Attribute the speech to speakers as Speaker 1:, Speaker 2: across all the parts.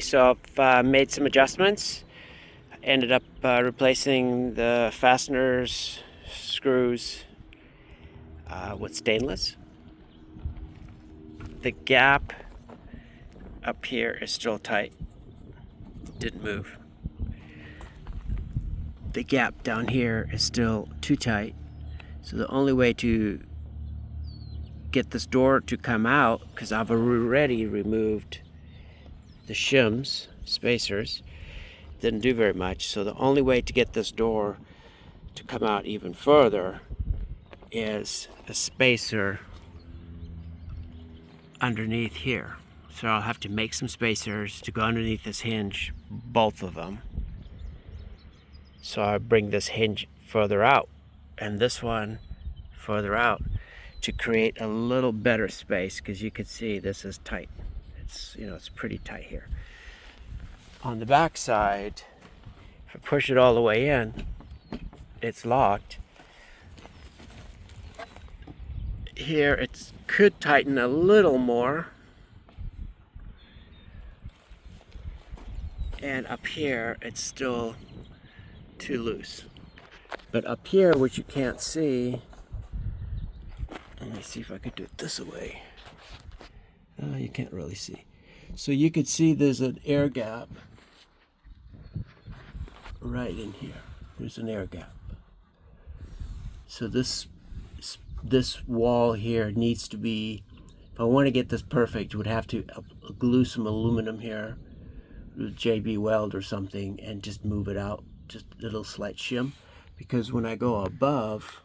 Speaker 1: so I've made some adjustments. Ended up replacing the fasteners, screws with stainless. The gap up here is still tight. Didn't move. The gap down here is still too tight. So the only way to get this door to come out, because I've already removed the shims, spacers, didn't do very much. So the only way to get this door to come out even further is a spacer underneath here. So I'll have to make some spacers to go underneath this hinge, both of them. So I bring this hinge further out and this one further out to create a little better space, because you can see this is tight. It's pretty tight here. On the back side, if I push it all the way in, it's locked. Here it could tighten a little more. And up here it's still too loose. But up here, which you can't see, let me see if I could do it this way. You can't really see. So you could see there's an air gap right in here. There's an air gap. So this wall here needs to be, if I want to get this perfect, would have to glue some aluminum here with JB weld or something and just move it out, just a little slight shim, because when I go above,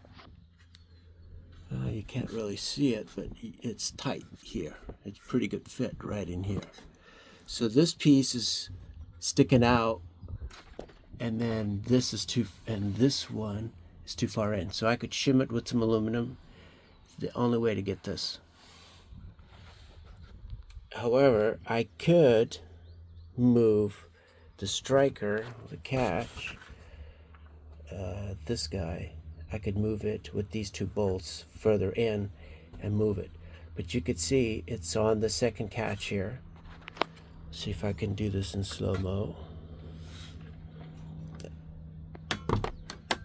Speaker 1: you can't really see it, but it's tight here. It's pretty good fit right in here. So this piece is sticking out, and then this is and this one is too far in. So I could shim it with some aluminum. It's the only way to get this. However, I could move the striker, the catch, this guy, I could move it with these two bolts further in and move it. But you could see it's on the second catch here. See if I can do this in slow-mo.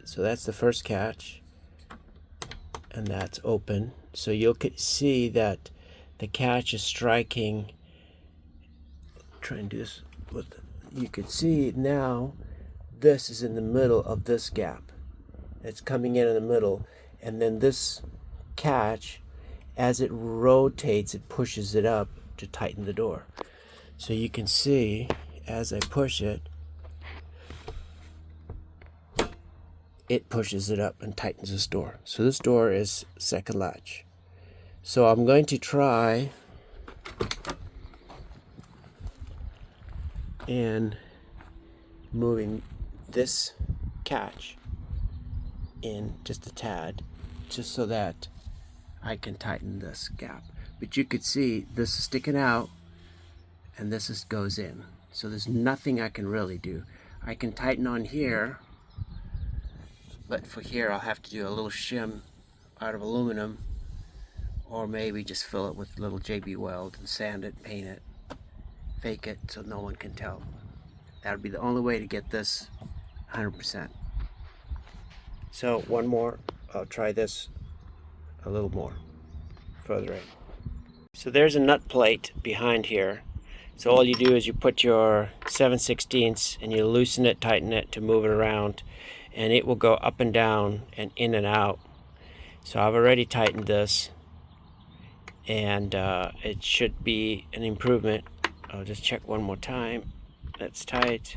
Speaker 1: So that's the first catch, and that's open. So you'll see that the catch is striking. Try and do this with, you can see now this is in the middle of this gap. It's coming in the middle, and then this catch, as it rotates, it pushes it up to tighten the door. So you can see as I push it, it pushes it up and tightens this door. So this door is second latch. So I'm going to try and moving this catch in just a tad, just so that I can tighten this gap. But you could see this is sticking out and this goes in. So there's nothing I can really do. I can tighten on here, but for here I'll have to do a little shim out of aluminum, or maybe just fill it with a little JB weld and sand it, paint it, fake it so no one can tell. That would be the only way to get this 100%. So one more, I'll try this a little more further in. So there's a nut plate behind here. So all you do is you put your 7/16 and you loosen it, tighten it to move it around, and it will go up and down and in and out. So I've already tightened this, and it should be an improvement. I'll just check one more time. That's tight.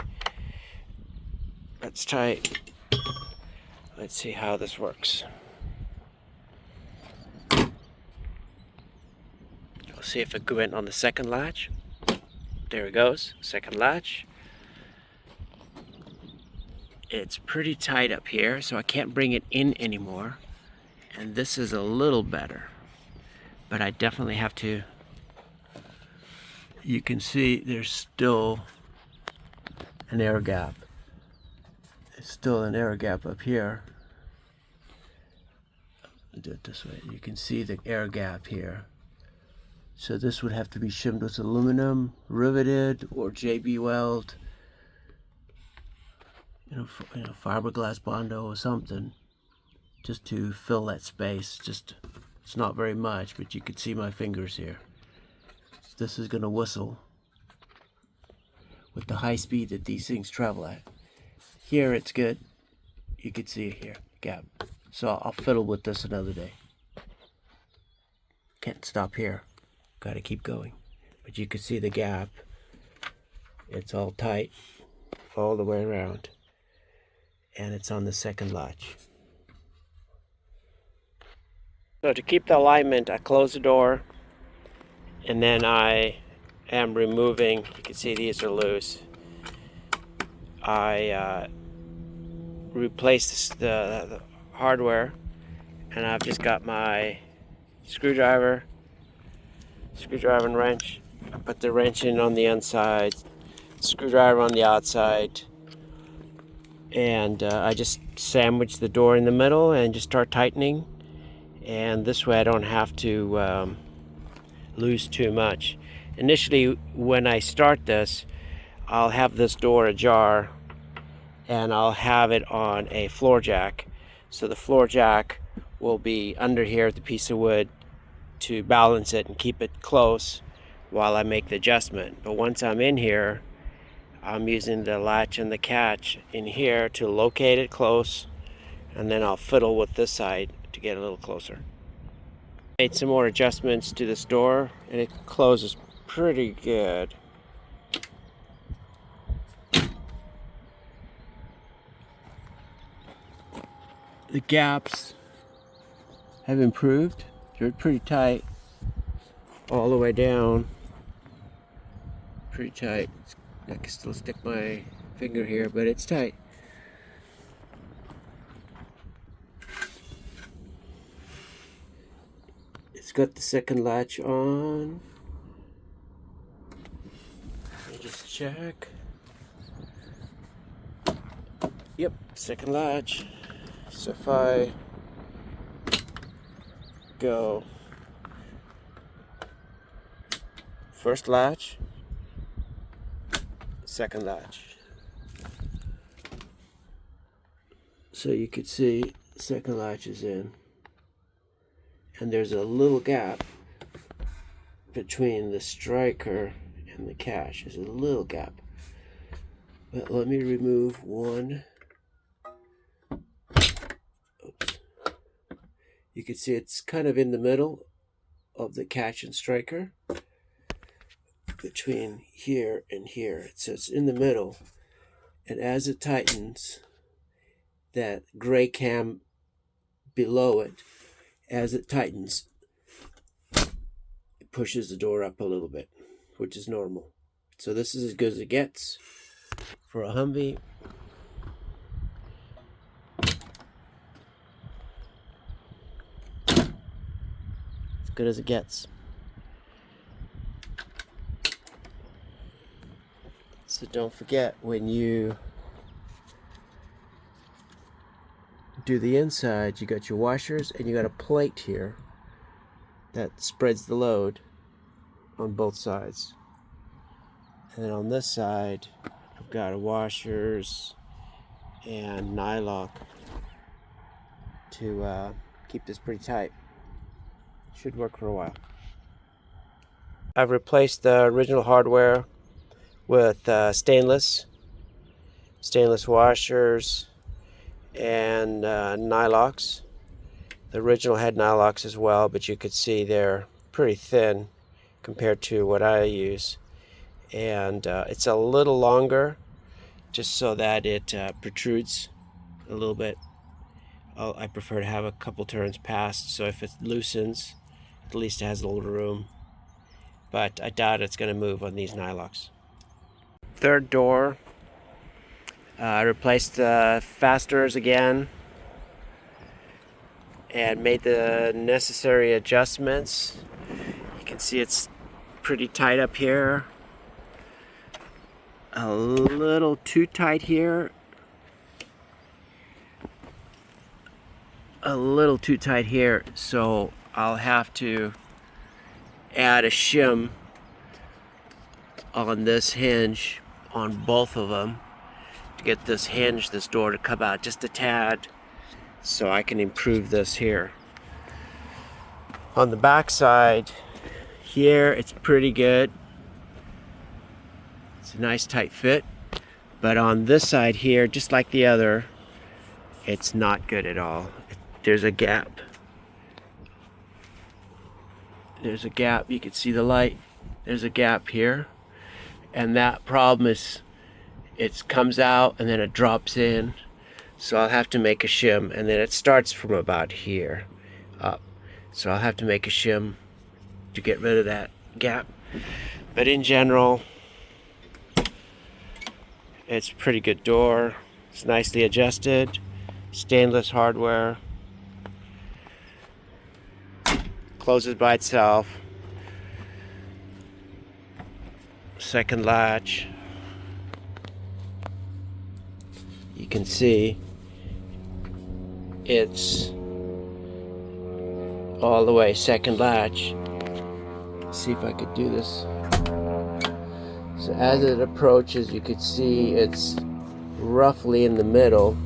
Speaker 1: That's tight. Let's see how this works. I'll see if it went on the second latch. There it goes, second latch. It's pretty tight up here, so I can't bring it in anymore. And this is a little better, but I definitely have to, you can see there's still an air gap. There's still an air gap up here. I'll do it this way. You can see the air gap here. So this would have to be shimmed with aluminum, riveted, or JB weld, fiberglass bondo or something, just to fill that space. It's not very much, but you can see my fingers here. This is gonna whistle with the high speed that these things travel at. Here it's good. You can see it here, gap. So I'll fiddle with this another day. Can't stop here. Gotta keep going. But you can see the gap. It's all tight all the way around. And it's on the second latch. So to keep the alignment, I close the door, and then I am removing, you can see these are loose. I replace the hardware, and I've just got my screwdriver and wrench. I put the wrench in on the inside, screwdriver on the outside, and I just sandwich the door in the middle and just start tightening. And this way I don't have to lose too much. Initially, when I start this, I'll have this door ajar, and I'll have it on a floor jack. So the floor jack will be under here with the piece of wood to balance it and keep it close while I make the adjustment. But once I'm in here, I'm using the latch and the catch in here to locate it close, and then I'll fiddle with this side to get a little closer. Made some more adjustments to this door, and it closes pretty good. The gaps have improved. They're pretty tight all the way down. Pretty tight. I can still stick my finger here, but it's tight. It's got the second latch on. Let me just check. Yep, second latch. So if I go first latch, second latch. So you could see second latch is in, and there's a little gap between the striker and the catch. There's a little gap. But let me remove one. Oops. You can see it's kind of in the middle of the catch and striker, between here and here. So it's in the middle, and as it tightens, that gray cam below it, as it tightens, it pushes the door up a little bit, which is normal. So this is as good as it gets for a Humvee. As good as it gets. So don't forget, when you do the inside, you got your washers and you got a plate here that spreads the load on both sides. And then on this side, I've got washers and nylock to keep this pretty tight. Should work for a while. I've replaced the original hardware with stainless washers and nylocks. The original had nylocks as well, but you could see they're pretty thin compared to what I use. And it's a little longer, just so that it protrudes a little bit. I prefer to have a couple turns past, so if it loosens, at least it has a little room. But I doubt it's going to move on these nylocks. Third door, I replaced the fasteners again and made the necessary adjustments. You can see it's pretty tight up here, a little too tight here, a little too tight here, so I'll have to add a shim on this hinge on both of them to get this hinge, this door, to come out just a tad, so I can improve this here. On the back side here, it's pretty good. It's a nice tight fit. But on this side here, just like the other, it's not good at all. There's a gap. There's a gap. You can see the light. There's a gap here. And that problem is, it comes out and then it drops in. So I'll have to make a shim, and then it starts from about here up. So I'll have to make a shim to get rid of that gap. But in general, it's a pretty good door. It's nicely adjusted. Stainless hardware. Closes by itself. Second latch. You can see it's all the way second latch. See if I could do this. So as it approaches, you could see it's roughly in the middle.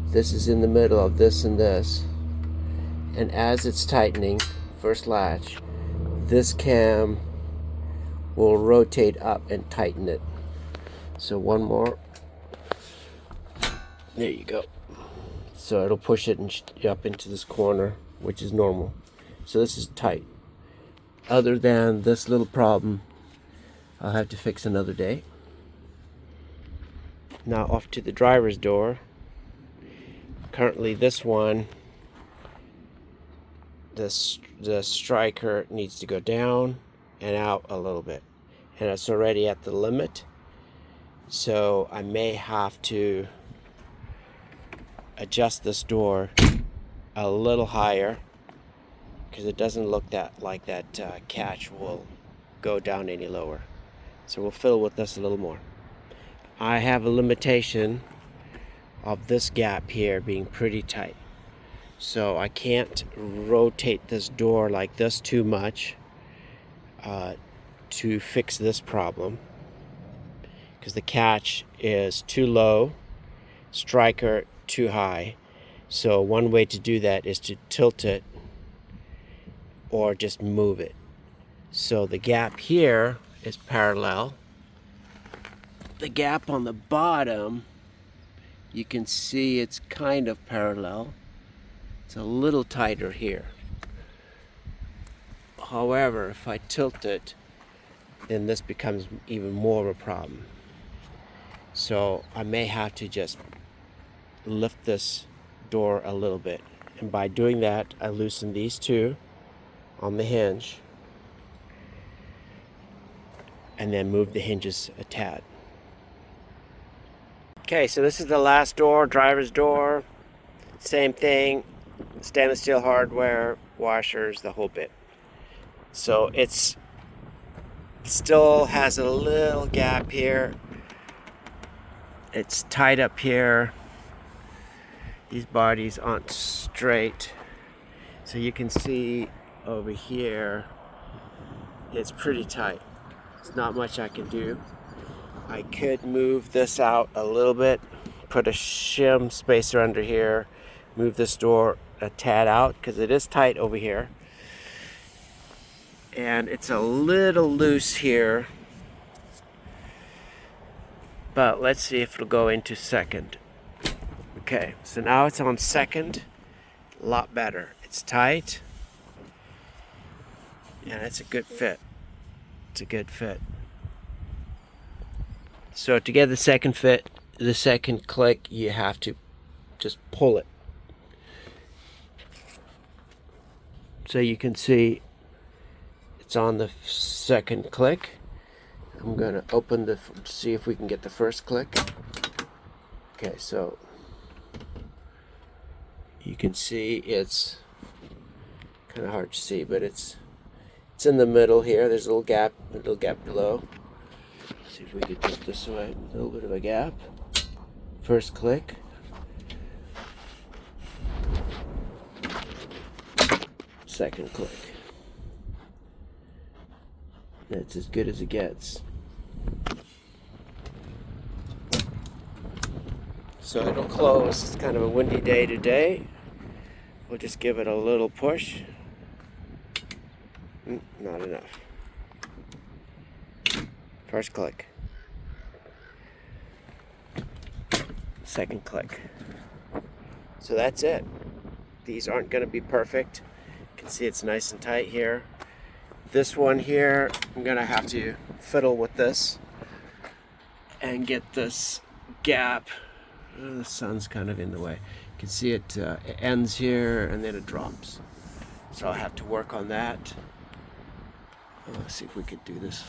Speaker 1: This is in the middle of this and this. And as it's tightening, first latch, this cam will rotate up and tighten it. So one more. There you go. So it'll push it up into this corner, which is normal. So this is tight. Other than this little problem, I'll have to fix another day. Now off to the driver's door. Currently this one, the striker needs to go down and out a little bit. And it's already at the limit. So I may have to adjust this door a little higher, because it doesn't look like that catch will go down any lower. So we'll fiddle with this a little more. I have a limitation of this gap here being pretty tight. So I can't rotate this door like this too much to fix this problem, because the catch is too low, striker too high. So one way to do that is to tilt it or just move it. So the gap here is parallel. The gap on the bottom, you can see it's kind of parallel. It's a little tighter here. However, if I tilt it, then this becomes even more of a problem. So I may have to just lift this door a little bit. And by doing that, I loosen these two on the hinge and then move the hinges a tad. Okay, so this is the last door, driver's door. Same thing, stainless steel hardware, washers, the whole bit. So it's still has a little gap here. It's tight up here. These bodies aren't straight. So you can see over here, it's pretty tight. There's not much I can do. I could move this out a little bit, put a shim spacer under here, move this door a tad out, because it is tight over here. And it's a little loose here. But let's see if it'll go into second. Okay, so now it's on second. A lot better. It's tight. And it's a good fit. It's a good fit. So to get the second fit, the second click, you have to just pull it. So you can see it's on the second click. I'm going to open the, see if we can get the first click. Okay, so you can see it's kind of hard to see, but it's in the middle here. There's a little gap below. Let's see if we can put this away. A little bit of a gap. First click. Second click. That's as good as it gets. So it'll close. It's kind of a windy day today. We'll just give it a little push. Not enough. First click. Second click. So that's it. These aren't going to be perfect. You can see it's nice and tight here. This one here, I'm going to have to fiddle with this and get this gap. The sun's kind of in the way. You can see it ends here and then it drops. So I'll have to work on that. Let's see if we could do this.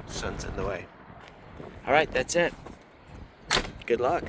Speaker 1: Sun's in the way. All right, that's it. Good luck.